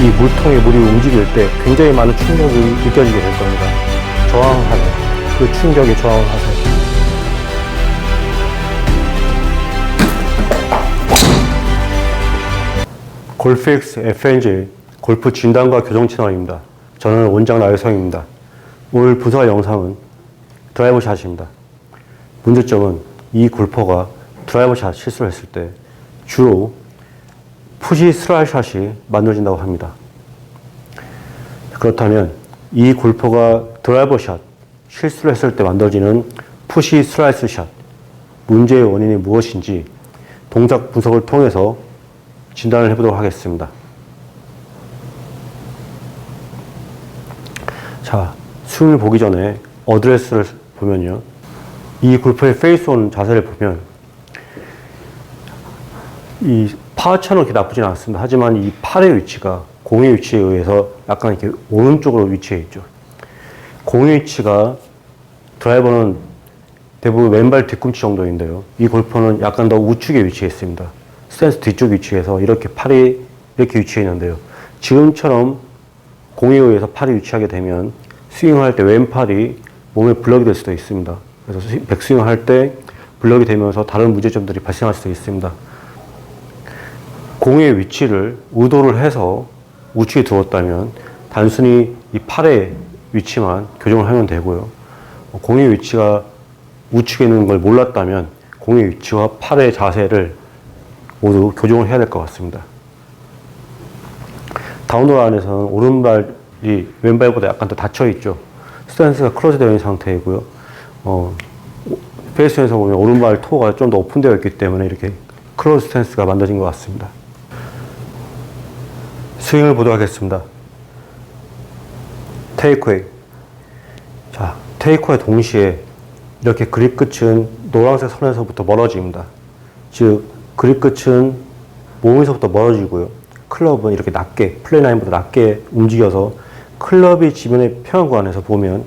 이 물통에 물이 움직일 때 굉장히 많은 충격이 느껴지게 될 겁니다. 저항하세요. 그 충격에 저항하세요. 골프X FNG 골프 진단과 교정 채널입니다. 저는 원장 나유성입니다. 오늘 분석할 영상은 드라이버 샷입니다. 문제점은 이 골퍼가 드라이버 샷 실수를 했을 때 주로 푸시 슬라이스 샷이 만들어진다고 합니다. 그렇다면 이 골퍼가 드라이버 샷 실수를 했을 때 만들어지는 푸시 슬라이스 샷 문제의 원인이 무엇인지 동작 분석을 통해서 진단을 해보도록 하겠습니다. 자, 스윙을 보기 전에 어드레스를 보면요. 이 골프의 페이스온 자세를 보면 이 파워처는 그렇게 나쁘진 않습니다. 하지만 이 팔의 위치가 공의 위치에 의해서 약간 이렇게 오른쪽으로 위치해 있죠. 공의 위치가 드라이버는 대부분 왼발 뒤꿈치 정도인데요. 이 골퍼는 약간 더 우측에 위치해 있습니다. 스탠스 뒤쪽 위치에서 이렇게 팔이 이렇게 위치해 있는데요. 지금처럼 공에 의해서 팔이 위치하게 되면 스윙할 때 왼팔이 몸에 블럭이 될 수도 있습니다. 그래서 백스윙을 할 때 블럭이 되면서 다른 문제점들이 발생할 수도 있습니다. 공의 위치를 의도를 해서 우측에 두었다면 단순히 이 팔의 위치만 교정을 하면 되고요. 공의 위치가 우측에 있는 걸 몰랐다면 공의 위치와 팔의 자세를 모두 교정을 해야 될 것 같습니다. 다운드 안에서는 오른발이 왼발보다 약간 더 닫혀 있죠. 스탠스가 클로즈 되어 있는 상태이고요. 페이스에서 보면 오른발 토가 좀 더 오픈되어 있기 때문에 이렇게 클로즈 스탠스가 만들어진 것 같습니다. 스윙을 보도록 하겠습니다. 테이크웨이. 자, 테이크웨이 동시에 이렇게 그립 끝은 노란색 선에서부터 멀어집니다. 즉, 그립 끝은 몸에서부터 멀어지고요. 클럽은 이렇게 낮게, 플랫라인보다 낮게 움직여서 클럽이 지면의 평행 구간에서 보면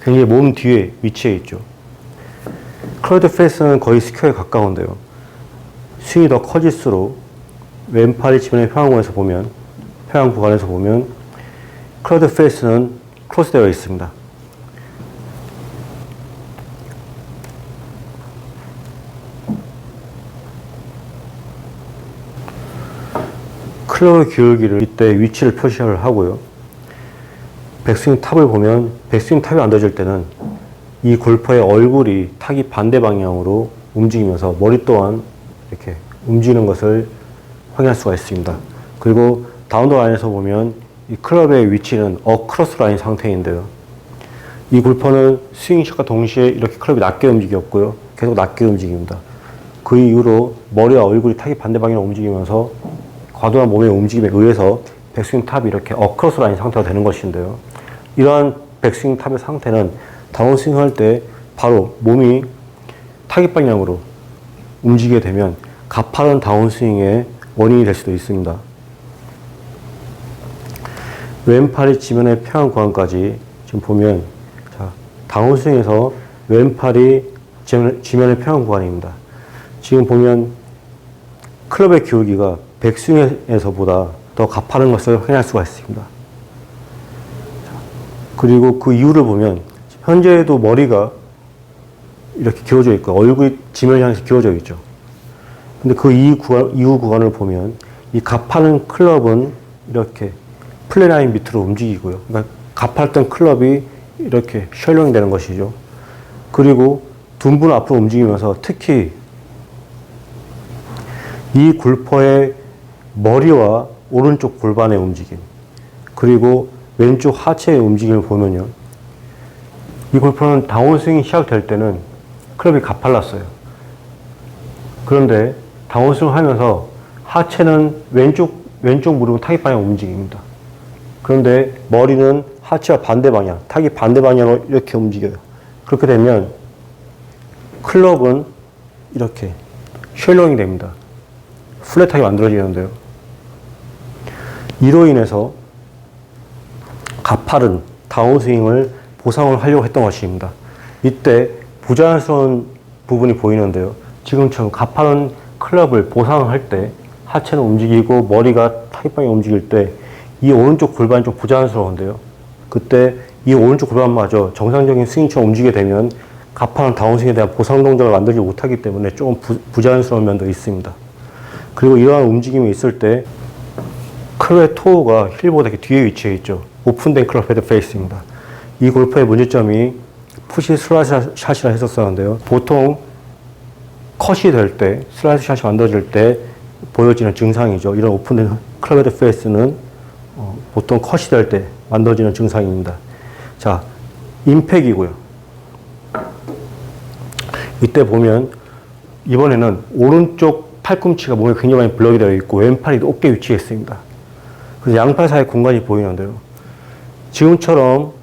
굉장히 몸 뒤에 위치해 있죠. 클로드 페이스는 거의 스퀘어에 가까운데요. 스윙이 더 커질수록 왼팔이 지면의 평행 구간에서 보면 클로드 페이스는 크로스 되어 있습니다. 클럽의 기울기를 이때 위치를 표시를 하고요. 백스윙 탑을 보면 백스윙 탑이 만들어질 때는 이 골퍼의 얼굴이 타기 반대 방향으로 움직이면서 머리 또한 이렇게 움직이는 것을 확인할 수가 있습니다. 그리고 다운드 라인에서 보면 이 클럽의 위치는 어크로스 라인 상태인데요. 이 골퍼는 스윙샷과 동시에 이렇게 클럽이 낮게 움직였고요. 계속 낮게 움직입니다. 그 이후로 머리와 얼굴이 타기 반대 방향으로 움직이면서 과도한 몸의 움직임에 의해서 백스윙 탑이 이렇게 어크로스 라인 상태가 되는 것인데요. 이러한 백스윙 탑의 상태는 다운스윙 할 때 바로 몸이 타깃 방향으로 움직이게 되면 가파른 다운스윙의 원인이 될 수도 있습니다. 왼팔이 지면의 평행 구간까지 지금 보면, 자, 다운스윙에서 왼팔이 지면의 평행 구간입니다. 지금 보면 클럽의 기울기가 백스윙에서보다 더 가파른 것을 확인할 수가 있습니다. 그리고 그 이유를 보면 현재에도 머리가 이렇게 기울어져 있고 얼굴이 지면을 향해서 기울어져 있죠. 근데 그 이후 구간을 보면 이 가파른 클럽은 이렇게 플랫라인 밑으로 움직이고요. 그러니까 가팔던 클럽이 이렇게 셜링 되는 것이죠. 그리고 둔부는 앞으로 움직이면서 특히 이 골퍼의 머리와 오른쪽 골반의 움직임, 그리고 왼쪽 하체의 움직임을 보면요. 이 골퍼는 다운스윙이 시작될 때는 클럽이 가팔랐어요. 그런데 다운스윙을 하면서 하체는 왼쪽 무릎은 타깃 방향으로 움직입니다. 그런데 머리는 하체와 반대 방향, 타깃 반대 방향으로 이렇게 움직여요. 그렇게 되면 클럽은 이렇게 쉘링이 됩니다. 플랫하게 만들어지는데요. 이로 인해서 가파른 다운스윙을 보상을 하려고 했던 것입니다. 이때 부자연스러운 부분이 보이는데요. 지금처럼 가파른 클럽을 보상할 때 하체는 움직이고 머리가 타깃방에 움직일 때 이 오른쪽 골반이 좀 부자연스러운데요. 그때 이 오른쪽 골반마저 정상적인 스윙처럼 움직이게 되면 가파른 다운스윙에 대한 보상 동작을 만들지 못하기 때문에 조금 부자연스러운 면도 있습니다. 그리고 이러한 움직임이 있을 때 클럽의 토우가 힐보다 이렇게 뒤에 위치해 있죠. 오픈된 클럽 헤드 페이스입니다. 이 골프의 문제점이 푸시 슬라이스 샷이라 했었었는데요. 보통 컷이 될 때, 슬라이스 샷이 만들어질 때 보여지는 증상이죠. 이런 오픈된 클럽 헤드 페이스는 보통 컷이 될 때 만들어지는 증상입니다. 자, 임팩이고요. 이때 보면 이번에는 오른쪽 팔꿈치가 몸에 굉장히 많이 블럭이 되어 있고 왼팔이 어깨에 위치해 있습니다. 그래서 양팔 사이 공간이 보이는데요. 지금처럼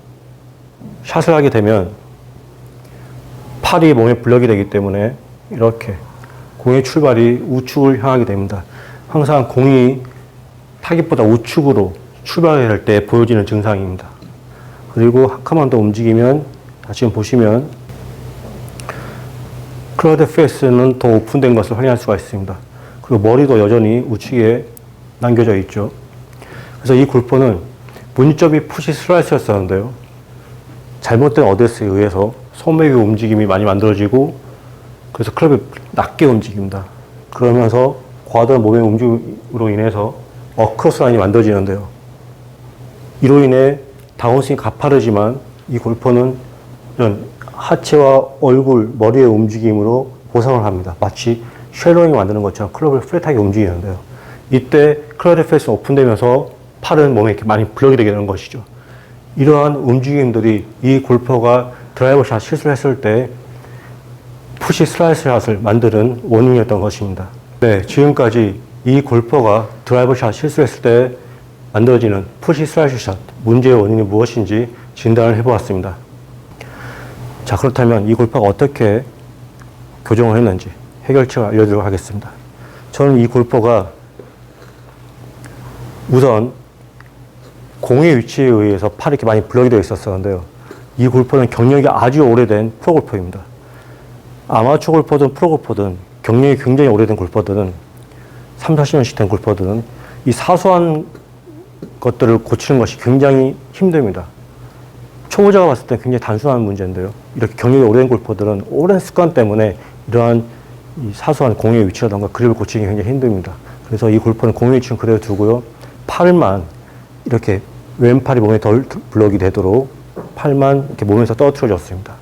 샷을 하게 되면 팔이 몸에 블럭이 되기 때문에 이렇게 공의 출발이 우측을 향하게 됩니다. 항상 공이 타깃보다 우측으로 출발해야 할 때 보여지는 증상입니다. 그리고 한 칸만 더 움직이면 지금 보시면 클럽 페이스는 더 오픈된 것을 확인할 수가 있습니다. 그리고 머리도 여전히 우측에 남겨져 있죠. 그래서 이 골퍼는 문점이 푸시 슬라이스였었는데요. 잘못된 어드레스에 의해서 손목의 움직임이 많이 만들어지고 그래서 클럽이 낮게 움직입니다. 그러면서 과도한 몸의 움직임으로 인해서 어크로스 라인이 만들어지는데요. 이로 인해 다운스윙이 가파르지만 이 골퍼는 이런 하체와 얼굴, 머리의 움직임으로 보상을 합니다. 마치 쉘로잉을 만드는 것처럼 클럽을 플랫하게 움직이는데요. 이때 클럽 페이스가 오픈되면서 팔은 몸에 이렇게 많이 블럭이 되게 되는 것이죠. 이러한 움직임들이 이 골퍼가 드라이버 샷 실수를 했을 때 푸시 슬라이스 샷을 만드는 원인이었던 것입니다. 네, 지금까지 이 골퍼가 드라이버 샷 실수했을 때 만들어지는 푸시 슬라이스 샷, 문제의 원인이 무엇인지 진단을 해보았습니다. 자, 그렇다면 이 골퍼가 어떻게 교정을 했는지 해결책을 알려드리도록 하겠습니다. 저는 이 골퍼가 우선 공의 위치에 의해서 팔이 이렇게 많이 블럭이 되어 있었는데요. 이 골퍼는 경력이 아주 오래된 프로골퍼입니다. 아마추어 골퍼든 프로골퍼든 경력이 굉장히 오래된 골퍼들은 3, 40년씩 된 골퍼들은 이 사소한 것들을 고치는 것이 굉장히 힘듭니다. 초보자가 봤을 때 굉장히 단순한 문제인데요. 이렇게 경력이 오래된 골퍼들은 오랜 습관 때문에 이러한 이 사소한 공의 위치라던가 그립을 고치기 굉장히 힘듭니다. 그래서 이 골퍼는 공의 위치는 그대로 두고요. 팔만 이렇게 왼팔이 몸에 덜 블럭이 되도록 팔만 이렇게 몸에서 떨어뜨려졌습니다.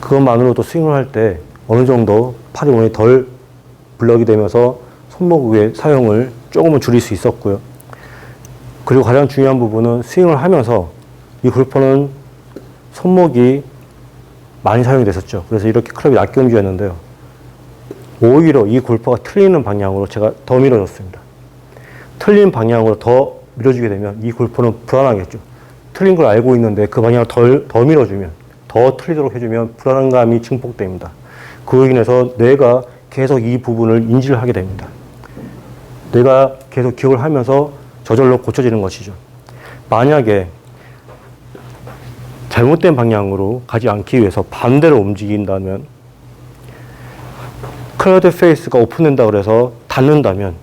그것만으로도 스윙을 할 때 어느 정도 팔이 몸에 덜 블럭이 되면서 손목의 사용을 조금은 줄일 수 있었고요. 그리고 가장 중요한 부분은 스윙을 하면서 이 골퍼는 손목이 많이 사용이 됐었죠. 그래서 이렇게 클럽이 낮게 움직였는데요. 오히려 이 골퍼가 틀리는 방향으로 제가 더 밀어줬습니다. 틀린 방향으로 더 밀어주게 되면 이 골퍼는 불안하겠죠. 틀린 걸 알고 있는데 그 방향을 더 밀어주면, 더 틀리도록 해주면 불안감이 증폭됩니다. 그로 인해서 뇌가 계속 이 부분을 인지를 하게 됩니다. 뇌가 계속 기억을 하면서 저절로 고쳐지는 것이죠. 만약에 잘못된 방향으로 가지 않기 위해서 반대로 움직인다면 클럽 페이스가 오픈된다고 해서 닿는다면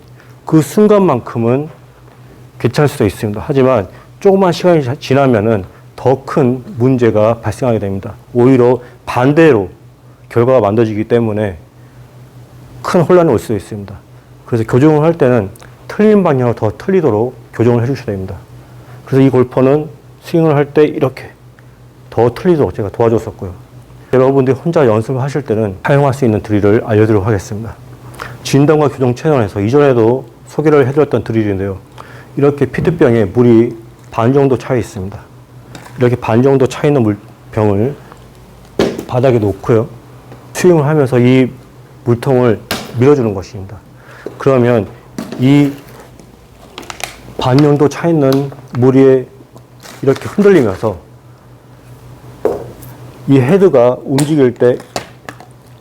그 순간만큼은 괜찮을 수도 있습니다. 하지만 조그만 시간이 지나면은 더 큰 문제가 발생하게 됩니다. 오히려 반대로 결과가 만들어지기 때문에 큰 혼란이 올 수도 있습니다. 그래서 교정을 할 때는 틀린 방향으로 더 틀리도록 교정을 해주셔야 됩니다. 그래서 이 골퍼는 스윙을 할 때 이렇게 더 틀리도록 제가 도와줬었고요. 여러분들이 혼자 연습을 하실 때는 사용할 수 있는 드릴을 알려드리도록 하겠습니다. 진단과 교정 채널에서 이전에도 소개를 해드렸던 드릴인데요. 이렇게 피트병에 물이 반 정도 차 있습니다. 이렇게 반 정도 차 있는 물병을 바닥에 놓고요. 스윙을 하면서 이 물통을 밀어주는 것입니다. 그러면 이 반 정도 차 있는 물이 이렇게 흔들리면서 이 헤드가 움직일 때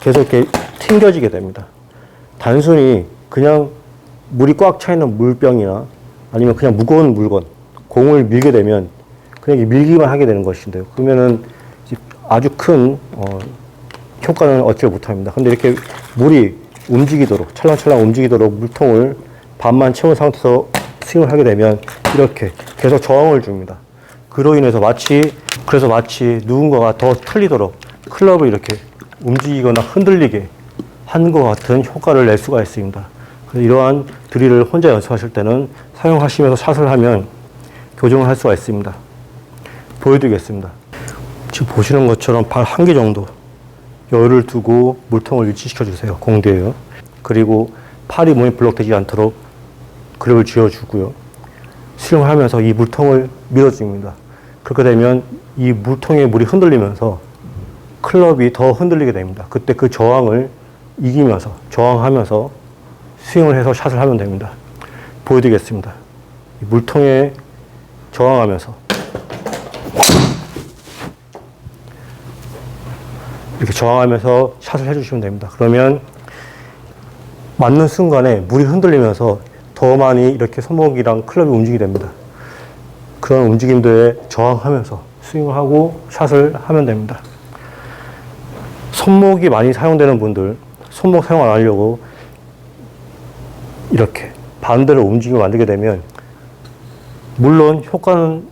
계속 이렇게 튕겨지게 됩니다. 단순히 그냥 물이 꽉 차 있는 물병이나 아니면 그냥 무거운 물건, 공을 밀게 되면 그냥 밀기만 하게 되는 것인데요. 그러면은 아주 큰 효과는 얻지 못합니다. 근데 이렇게 물이 움직이도록, 찰랑찰랑 움직이도록 물통을 반만 채운 상태에서 스윙을 하게 되면 이렇게 계속 저항을 줍니다. 그로 인해서 마치 누군가가 더 틀리도록 클럽을 이렇게 움직이거나 흔들리게 한 것 같은 효과를 낼 수가 있습니다. 그래서 이러한 드릴을 혼자 연습하실 때는 사용하시면서 샷을 하면 교정을 할 수가 있습니다. 보여드리겠습니다. 지금 보시는 것처럼 발 한 개 정도 열을 두고 물통을 위치시켜 주세요. 공대에요. 그리고 팔이 몸에 블록되지 않도록 그립을 쥐어주고요. 스윙을 하면서 이 물통을 밀어줍니다. 그렇게 되면 이 물통에 물이 흔들리면서 클럽이 더 흔들리게 됩니다. 그때 그 저항을 이기면서 저항하면서 스윙을 해서 샷을 하면 됩니다. 보여드리겠습니다. 이 물통에 저항하면서 이렇게 저항하면서 샷을 해주시면 됩니다. 그러면 맞는 순간에 물이 흔들리면서 더 많이 이렇게 손목이랑 클럽이 움직이게 됩니다. 그런 움직임들에 저항하면서 스윙을 하고 샷을 하면 됩니다. 손목이 많이 사용되는 분들, 손목 사용 안 하려고 이렇게 반대로 움직임을 만들게 되면 물론 효과는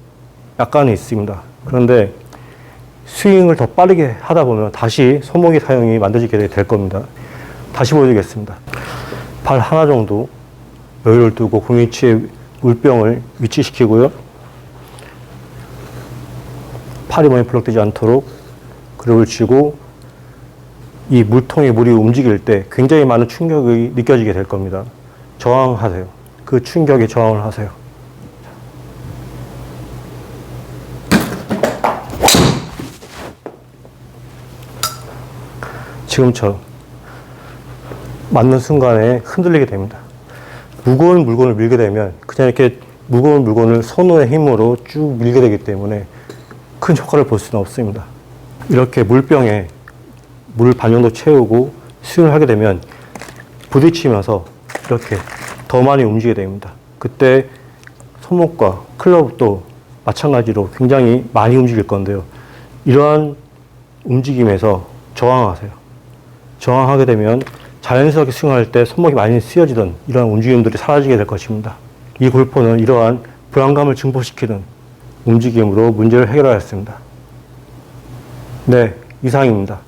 약간은 있습니다. 그런데 스윙을 더 빠르게 하다 보면 다시 손목의 사용이 만들어지게 될 겁니다. 다시 보여드리겠습니다. 발 하나 정도 여유를 두고 공 위치에 물병을 위치시키고요. 팔이 몸에 블록되지 않도록 그립을 쥐고 이 물통에 물이 움직일 때 굉장히 많은 충격이 느껴지게 될 겁니다. 저항하세요. 그 충격에 저항을 하세요. 지금처럼 맞는 순간에 흔들리게 됩니다. 무거운 물건을 밀게 되면 그냥 이렇게 무거운 물건을 손의 힘으로 쭉 밀게 되기 때문에 큰 효과를 볼 수는 없습니다. 이렇게 물병에 물 반 정도 채우고 스윙을 하게 되면 부딪히면서 이렇게 더 많이 움직이게 됩니다. 그때 손목과 클럽도 마찬가지로 굉장히 많이 움직일 건데요. 이러한 움직임에서 저항하세요. 저항하게 되면 자연스럽게 스윙할 때 손목이 많이 쓰여지던 이러한 움직임들이 사라지게 될 것입니다. 이 골퍼는 이러한 불안감을 증폭시키는 움직임으로 문제를 해결하였습니다. 네, 이상입니다.